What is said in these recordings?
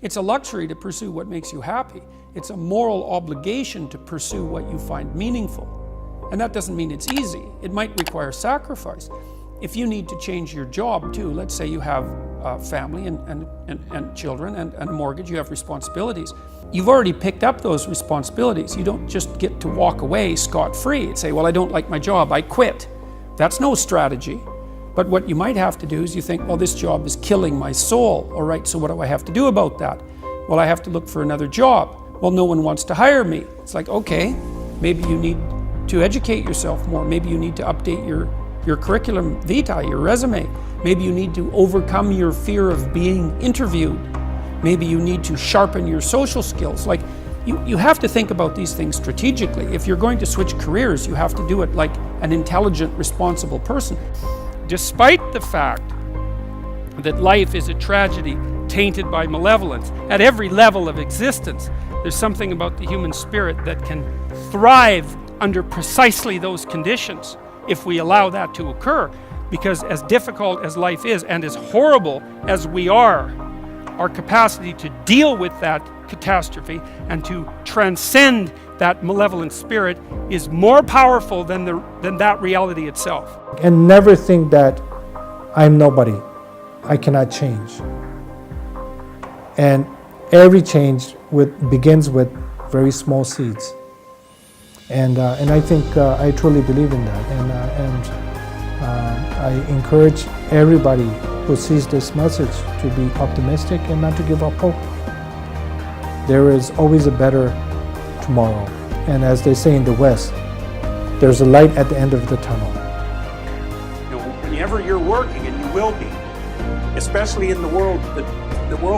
It's a luxury to pursue what makes you happy. It's a moral obligation to pursue what you find meaningful. And that doesn't mean it's easy. It might require sacrifice. If you need to change your job too, let's say you have a family and children and a mortgage, you have responsibilities. You've already picked up those responsibilities. You don't just get to walk away scot-free and say, well, I don't like my job, I quit. That's no strategy. But what you might have to do is you think, well, this job is killing my soul. All right, so what do I have to do about that? Well, I have to look for another job. Well, no one wants to hire me. It's like, okay, maybe you need to educate yourself more. Maybe you need to update your curriculum vitae, your resume. Maybe you need to overcome your fear of being interviewed. Maybe you need to sharpen your social skills. Like, you have to think about these things strategically. If you're going to switch careers, you have to do it like an intelligent, responsible person. Despite the fact that life is a tragedy tainted by malevolence at every level of existence, there's something about the human spirit that can thrive under precisely those conditions if we allow that to occur. Because as difficult as life is and as horrible as we are, our capacity to deal with that catastrophe and to transcend that malevolent spirit is more powerful than that reality itself. And never think that I'm nobody, I cannot change. And every change begins with very small seeds. And I think I truly believe in that. And I encourage everybody who sees this message to be optimistic and not to give up hope. There is always a better tomorrow. And as they say in the West, there's a light at the end of the tunnel. You know, whenever you're working, and you will be, especially in the world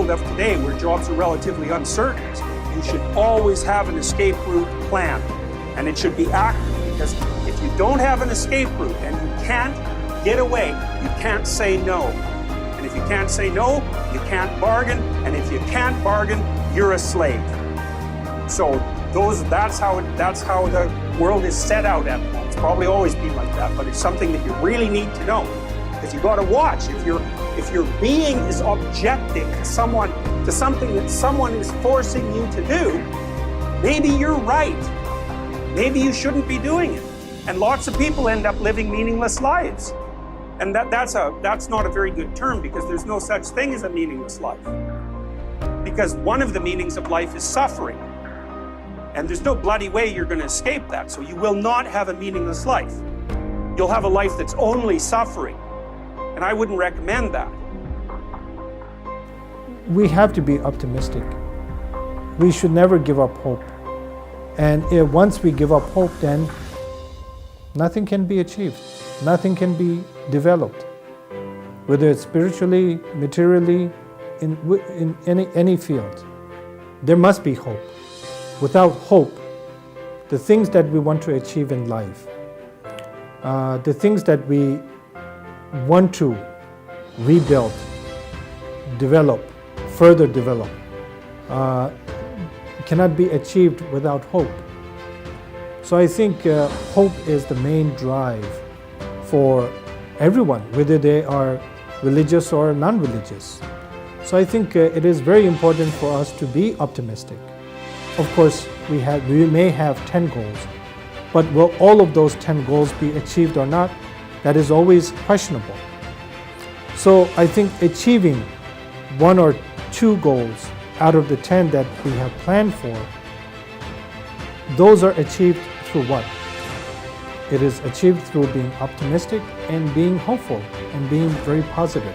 of today where jobs are relatively uncertain, you should always have an escape route plan. And it should be active, because if you don't have an escape route and you can't get away, you can't say no. And if you can't say no, you can't bargain. And if you can't bargain, you're a slave. So that's how the world is set out at the moment. It's probably always been like that, but it's something that you really need to know, because you got to watch. If your being is objecting to something that someone is forcing you to do, maybe you're right. Maybe you shouldn't be doing it. And lots of people end up living meaningless lives. And that's not a very good term, because there's no such thing as a meaningless life. Because one of the meanings of life is suffering. And there's no bloody way you're going to escape that. So you will not have a meaningless life. You'll have a life that's only suffering. And I wouldn't recommend that. We have to be optimistic. We should never give up hope. And once we give up hope, then nothing can be achieved. Nothing can be developed. Whether it's spiritually, materially, in any field. There must be hope. Without hope, the things that we want to achieve in life, the things that we want to rebuild, develop, further develop, cannot be achieved without hope. So I think hope is the main drive for everyone, whether they are religious or non-religious. So I think it is very important for us to be optimistic. Of course, we may have 10 goals, but will all of those 10 goals be achieved or not? That is always questionable. So I think achieving 1 or 2 goals out of the 10 that we have planned for, those are achieved through what? It is achieved through being optimistic and being hopeful and being very positive.